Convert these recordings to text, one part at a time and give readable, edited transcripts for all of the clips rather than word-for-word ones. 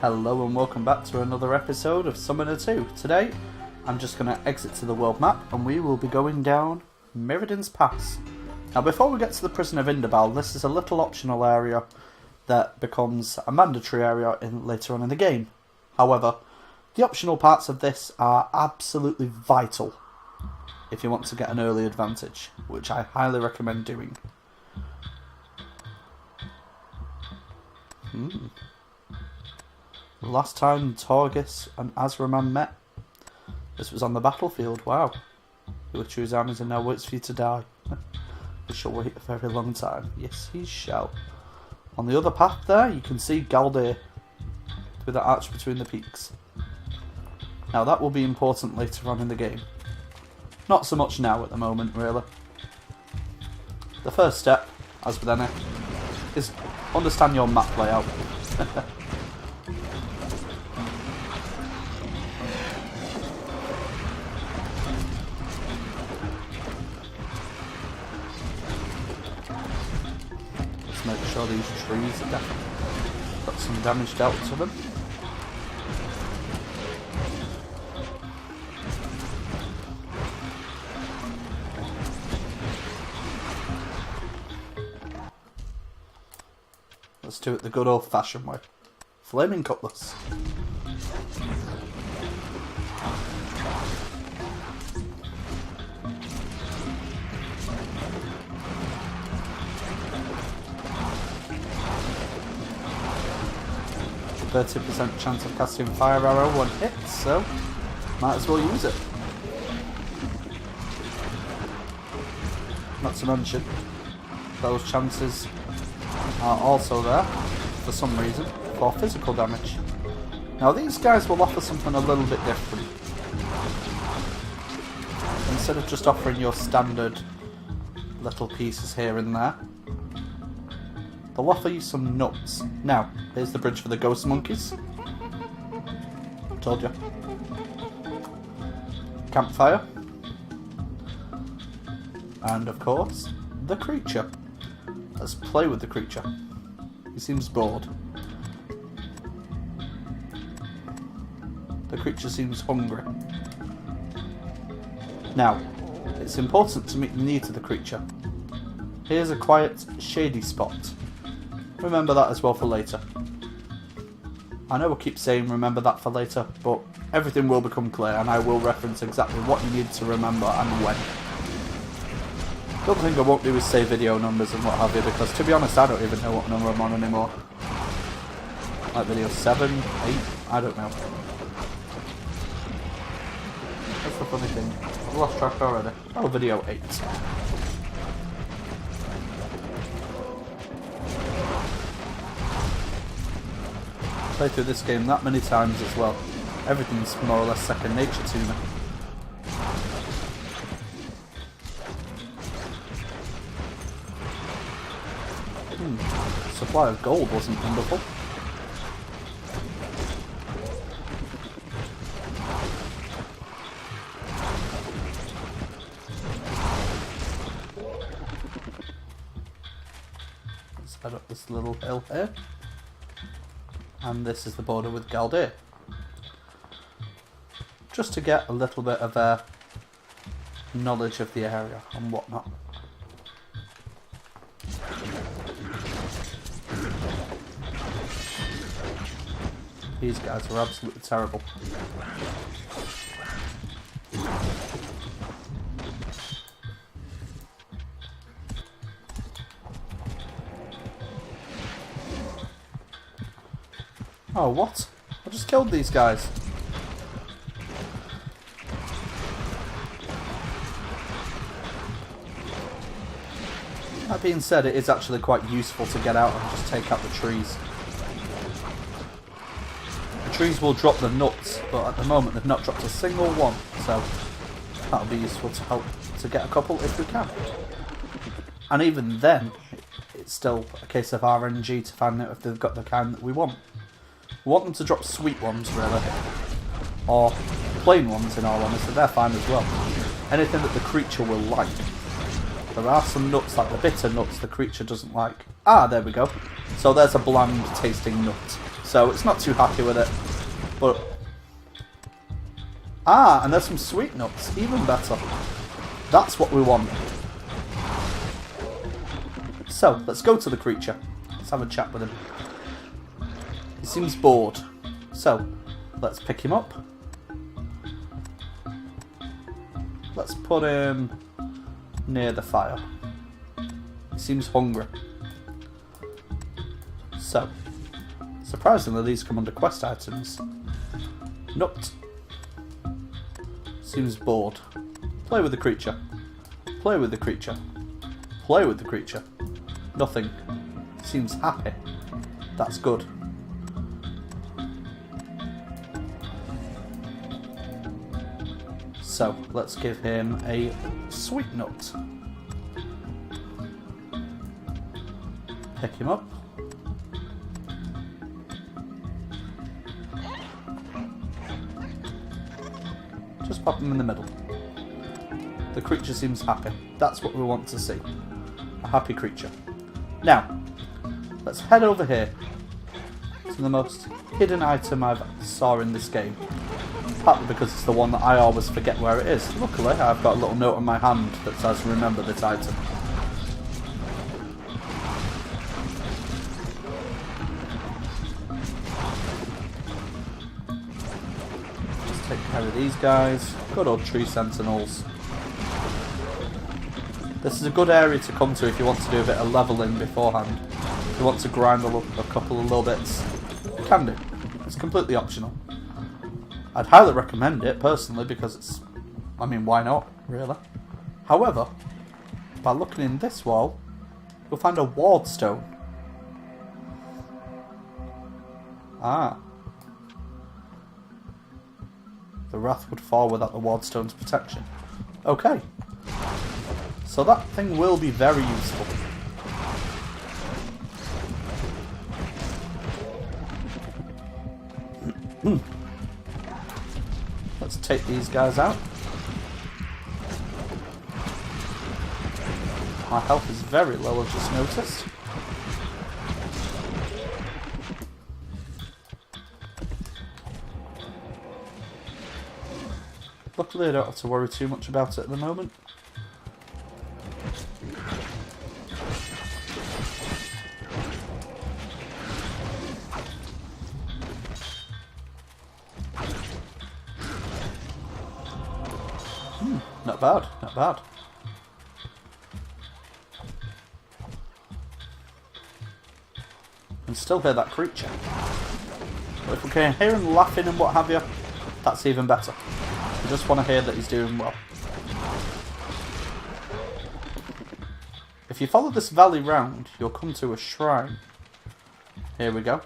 Hello and welcome back to another episode of Summoner 2. Today, I'm just going to exit to the world map and we will be going down Miridan's Pass. Now before we get to the Prison of Indabal, this is a little optional area that becomes a mandatory area later on in the game. However, the optional parts of this are absolutely vital if you want to get an early advantage, which I highly recommend doing. Last time Torghis and Azraman met, this was on the battlefield. Wow. You will choose armies and now waits for you to die. We shall wait a very long time. Yes, he shall. On the other path there, you can see Galdir, with the arch between the peaks. Now that will be important later on in the game. Not so much now at the moment, really. The first step, as with any, is understand your map layout. Let's make sure these trees are definitely got some damage dealt to them. Let's do it the good old-fashioned way. Flaming Cutlass. %30 chance of casting Fire Arrow when hit, so might as well use it. Not to mention, those chances are also there, for some reason, for physical damage. Now these guys will offer something a little bit different. Instead of just offering your standard little pieces here and there, they'll offer you some nuts. Now, here's the bridge for the ghost monkeys. Told you. Campfire. And of course, the creature. Let's play with the creature. He seems bored. The creature seems hungry. Now, it's important to meet the needs of the creature. Here's a quiet, shady spot. Remember that as well for later. I know I keep saying remember that for later, but everything will become clear and I will reference exactly what you need to remember and when. The other thing I won't do is say video numbers and what have you, because to be honest I don't even know what number I'm on anymore. Like video 7, 8, I don't know. That's the funny thing. I've lost track already. Oh, video 8. Played through this game that many times as well. Everything's more or less second nature to me. Supply of gold wasn't wonderful. Let's head up this little hill here. And this is the border with Galdir. Just to get a little bit of knowledge of the area and whatnot. These guys are absolutely terrible. Oh, what? I just killed these guys. That being said, it is actually quite useful to get out and just take out the trees. Trees will drop the nuts, but at the moment they've not dropped a single one, so that'll be useful to help to get a couple if we can. And even then, it's still a case of RNG to find out if they've got the kind that we want. We want them to drop sweet ones, really, or plain ones in all honesty, they're fine as well. Anything that the creature will like. There are some nuts, like the bitter nuts, the creature doesn't like. Ah, there we go. So there's a bland tasting nut. So it's not too happy with it. But... Ah, and there's some sweet nuts. Even better. That's what we want. So, let's go to the creature. Let's have a chat with him. He seems bored. So, let's pick him up. Let's put him near the fire. He seems hungry. So, surprisingly, these come under quest items. Nut. Seems bored. Play with the creature. Play with the creature. Play with the creature. Nothing. Seems happy. That's good. So, let's give him a sweet nut. Pick him up. Just pop him in the middle. The creature seems happy. That's what we want to see. A happy creature. Now, let's head over here to the most hidden item I've saw in this game. Partly because it's the one that I always forget where it is. Luckily, I've got a little note on my hand that says remember this item. Let's take care of these guys. Good old tree sentinels. This is a good area to come to if you want to do a bit of leveling beforehand. If you want to grind a couple of little bits, you can do. It's completely optional. I'd highly recommend it, personally, because it's... I mean, why not, really? However, by looking in this wall, you'll find a ward stone. Ah. The wrath would fall without the ward stone's protection. Okay. So that thing will be very useful. Let's take these guys out. My health is very low, I've just noticed. Luckily I don't have to worry too much about it at the moment. Not bad, not bad. I can still hear that creature. But if we can hear him laughing and what have you, that's even better. I just want to hear that he's doing well. If you follow this valley round, you'll come to a shrine. Here we go.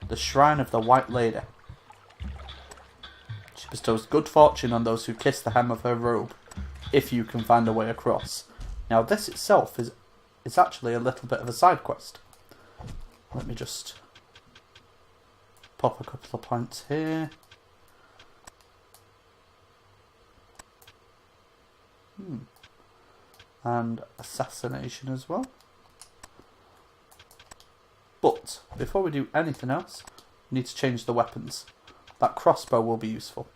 The Shrine of the White Lady. She bestows good fortune on those who kiss the hem of her robe, if you can find a way across. Now this itself is actually a little bit of a side quest. Let me just pop a couple of points here. And assassination as well. But before we do anything else, we need to change the weapons. That crossbow will be useful.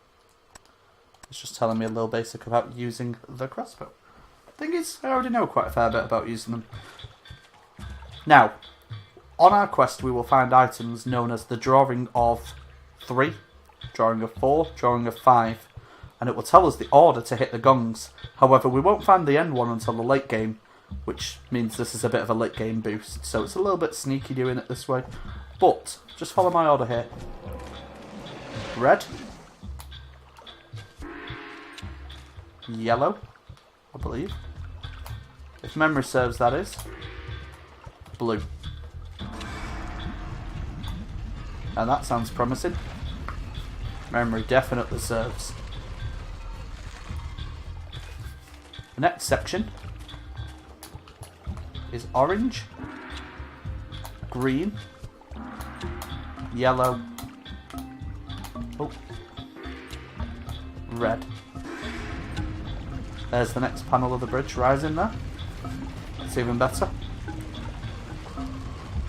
It's just telling me a little basic about using the crossbow. Thing is, I already know quite a fair bit about using them. Now, on our quest we will find items known as the drawing of 3, drawing of 4, drawing of 5, and it will tell us the order to hit the gongs. However, we won't find the end one until the late game, which means this is a bit of a late game boost, so it's a little bit sneaky doing it this way. But, just follow my order here. Red. Yellow, I believe. If memory serves, that is. Blue. And that sounds promising. Memory definitely serves. The next section is orange, green, yellow, red. There's the next panel of the bridge rising there. It's even better.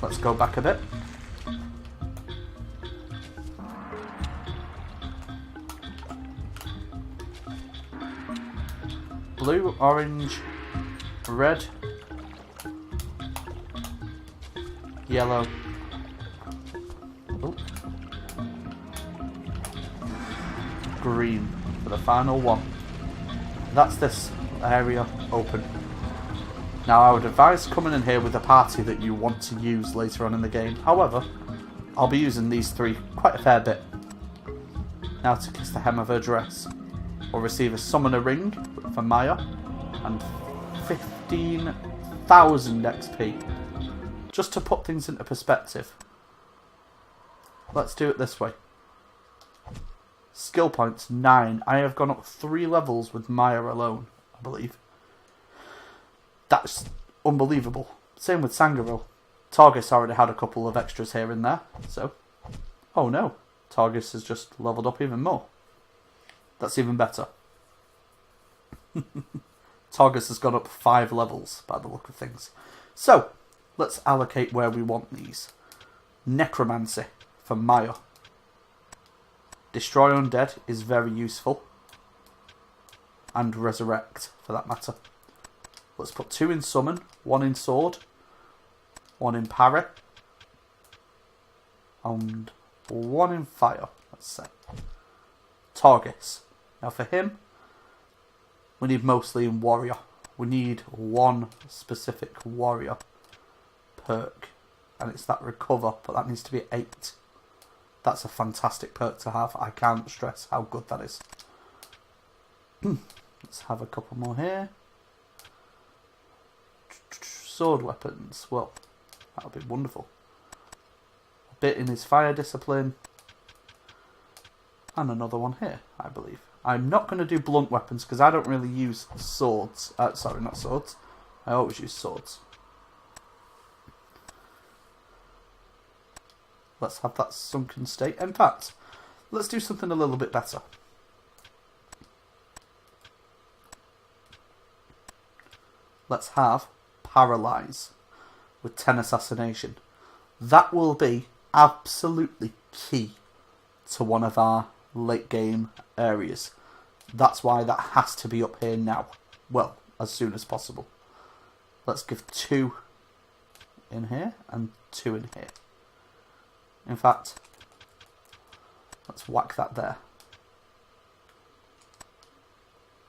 Let's go back a bit. blue, orange, red, yellow, oh, green for the final one. That's this area open. Now I would advise coming in here with a party that you want to use later on in the game. However, I'll be using these three quite a fair bit. Now to kiss the hem of her dress. We'll receive a summoner ring for Maya and 15,000 XP. Just to put things into perspective. Let's do it this way. Skill points 9. I have gone up 3 levels with Maya alone, I believe. That's unbelievable. Same with Sangaro. Targus already had a couple of extras here and there, so... Oh no, Targus has just leveled up even more. That's even better. Targus has gone up 5 levels by the look of things. So, let's allocate where we want these. Necromancy for Maya. Destroy Undead is very useful. And Resurrect, for that matter. Let's put 2 in Summon, 1 in Sword, 1 in Parry, and 1 in Fire. Let's say. Targus. Now for him, we need mostly in Warrior. We need 1 specific Warrior perk. And it's that Recover, but that needs to be 8. That's a fantastic perk to have. I can't stress how good that is. Let's have a couple more here. Sword weapons. Well, that would be wonderful. A bit in his fire discipline. And another one here, I believe. I'm not going to do blunt weapons because I don't really use swords. Sorry, not swords. I always use swords. Let's have that sunken state. In fact, let's do something a little bit better. Let's have Paralyze with 10 Assassination. That will be absolutely key to one of our late game areas. That's why that has to be up here now. Well, as soon as possible. Let's give 2 in here and 2 in here. In fact, let's whack that there.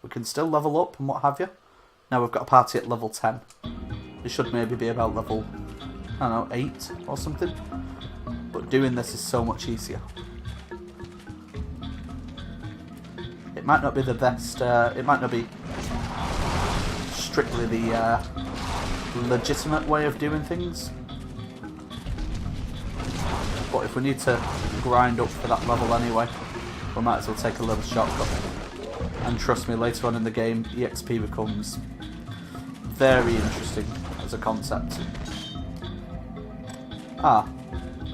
We can still level up and what have you. Now we've got a party at level 10. It should maybe be about level, I don't know, 8 or something. But doing this is so much easier. It might not be the best, it might not be strictly the legitimate way of doing things. But if we need to grind up for that level anyway, we might as well take a little shortcut. And trust me, later on in the game, EXP becomes very interesting as a concept. Ah,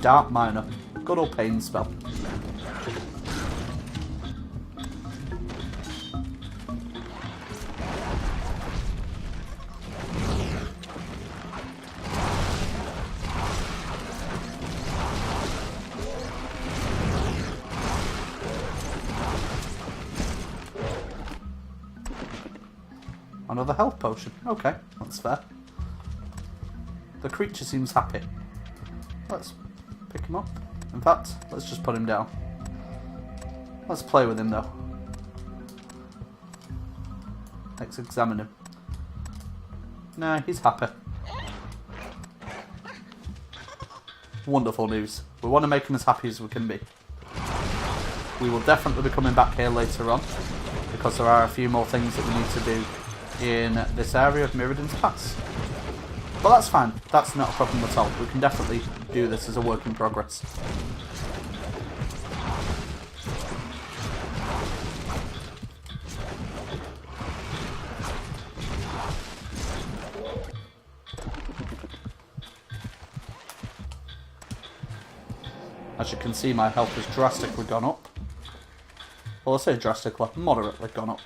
Dark Miner. Good old pain spell. Another health potion. Okay, that's fair. The creature seems happy. Let's pick him up. In fact, let's just put him down. Let's play with him though. Let's examine him. Nah, he's happy. Wonderful news. We want to make him as happy as we can be. We will definitely be coming back here later on, because there are a few more things that we need to do in this area of Miridan's Pass. But that's fine. That's not a problem at all. We can definitely do this as a work in progress. As you can see, my health has drastically gone up. Well, I say drastically, moderately gone up.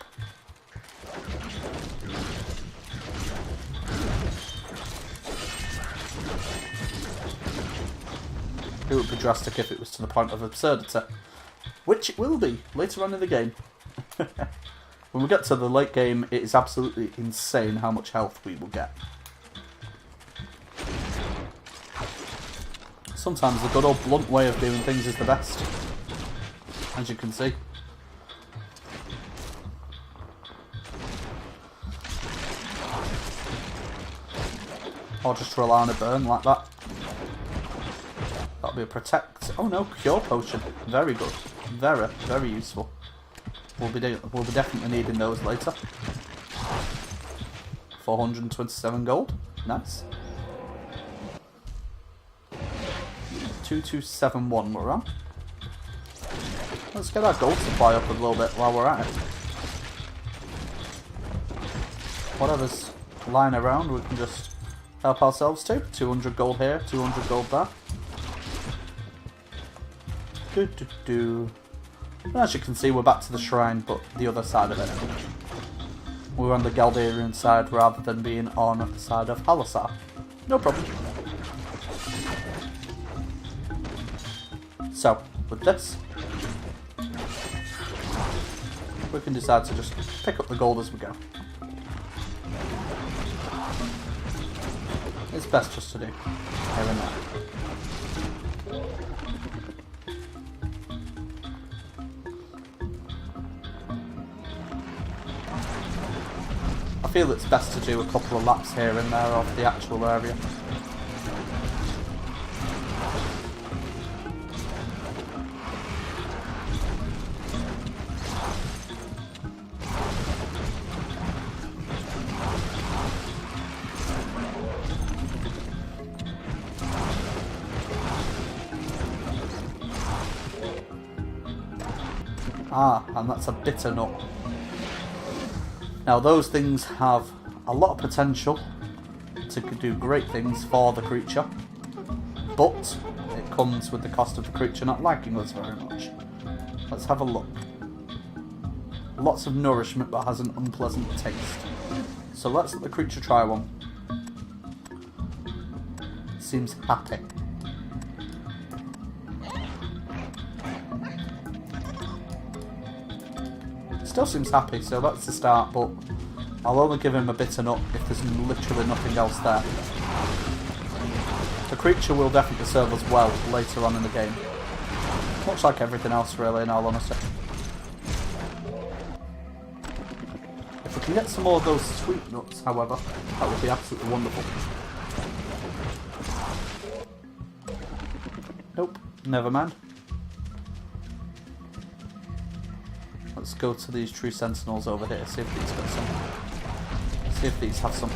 It would be drastic if it was to the point of absurdity. Which it will be later on in the game. When we get to the late game, it is absolutely insane how much health we will get. Sometimes the good old blunt way of doing things is the best, as you can see. Or just rely on a burn like that. That'll be a protect. Oh no, cure potion. Very good. Very, very useful. We'll be definitely needing those later. 427 gold. Nice. 2271 we're on. Let's get our gold supply up a little bit while we're at it. Whatever's lying around, we can just help ourselves to. 200 gold here, 200 gold there. And as you can see, we're back to the shrine, but the other side of it. We're on the Galdarian side rather than being on the side of Halasar. No problem. So, with this, we can decide to just pick up the gold as we go. It's best just to do here and there. I feel it's best to do a couple of laps here and there of the actual area. Ah, and that's a bitter nut. Now those things have a lot of potential to do great things for the creature, but it comes with the cost of the creature not liking us very much. Let's have a look. Lots of nourishment but has an unpleasant taste. So let's let the creature try one. Seems happy. Still seems happy, so that's the start, but I'll only give him a bitter nut if there's literally nothing else there. The creature will definitely serve us well later on in the game. Much like everything else, really, in all honesty. If we can get some more of those sweet nuts, however, that would be absolutely wonderful. Nope, never mind. Let's go to these true sentinels over here, see if these got some. See if these have some.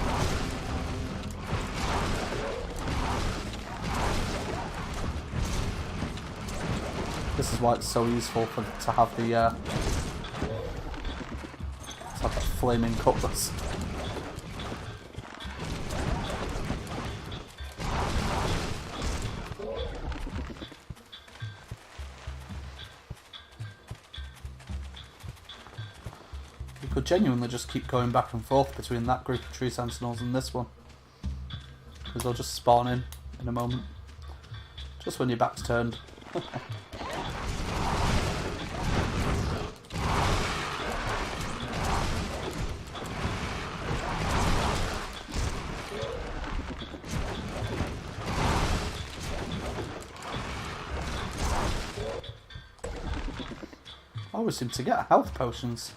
This is why it's so useful to have the that flaming cutlass. Could genuinely just keep going back and forth between that group of tree sentinels and this one, because they'll just spawn in a moment, just when your back's turned. I always seem to get health potions.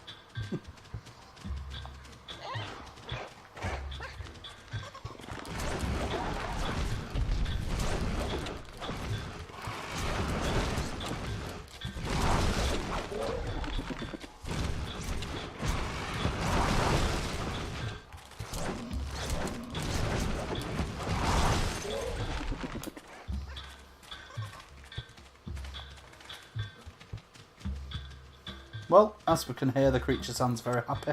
Well, as we can hear, the creature sounds very happy.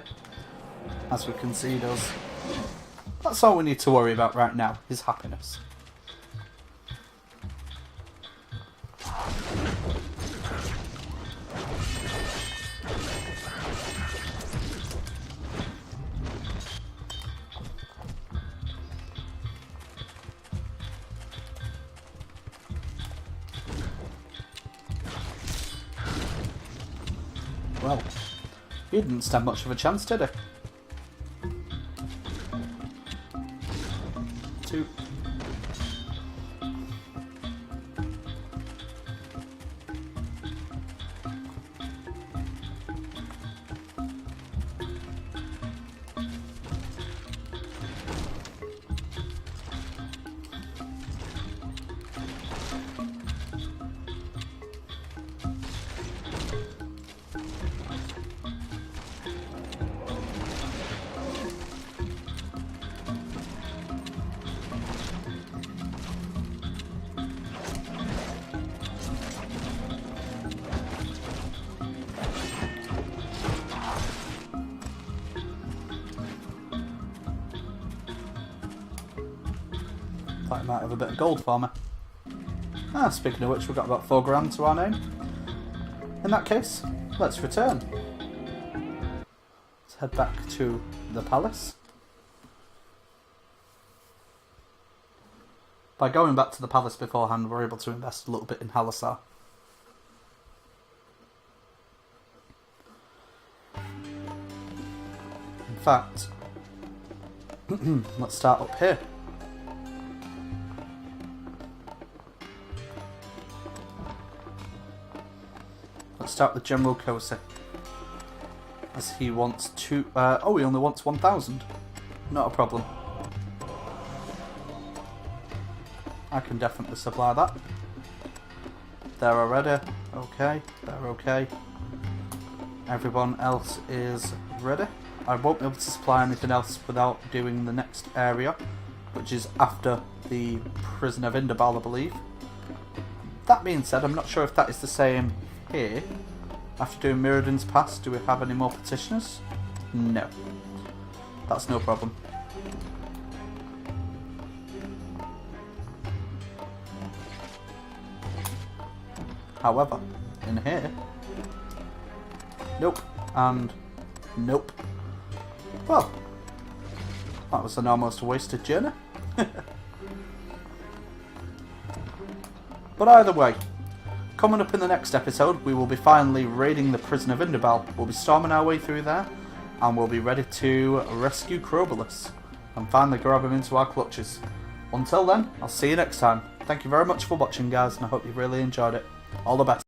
As we can see, he does. That's all we need to worry about right now, his happiness. Well, He didn't stand much of a chance, did he? 2. Thought he might have a bit of gold for me. Ah, speaking of which, we've got about 4 grand to our name. In that case, let's return. Let's head back to the palace. By going back to the palace beforehand, we're able to invest a little bit in Halasar. In fact, let's start up here. Let's start with General Kosi, as he wants he only wants 1,000. Not a problem. I can definitely supply that. They're already okay. They're okay. Everyone else is ready. I won't be able to supply anything else without doing the next area, which is after the Prison of Indabal, I believe. That being said, I'm not sure if that is the same here. After doing Miridan's Pass, do we have any more petitioners? No. That's no problem. However, in here, nope, and nope. Well, that was an almost wasted journey. But either way, coming up in the next episode, we will be finally raiding the Prison of Indabal. We'll be storming our way through there, and we'll be ready to rescue Crobolus and finally grab him into our clutches. Until then, I'll see you next time. Thank you very much for watching, guys, and I hope you really enjoyed it. All the best.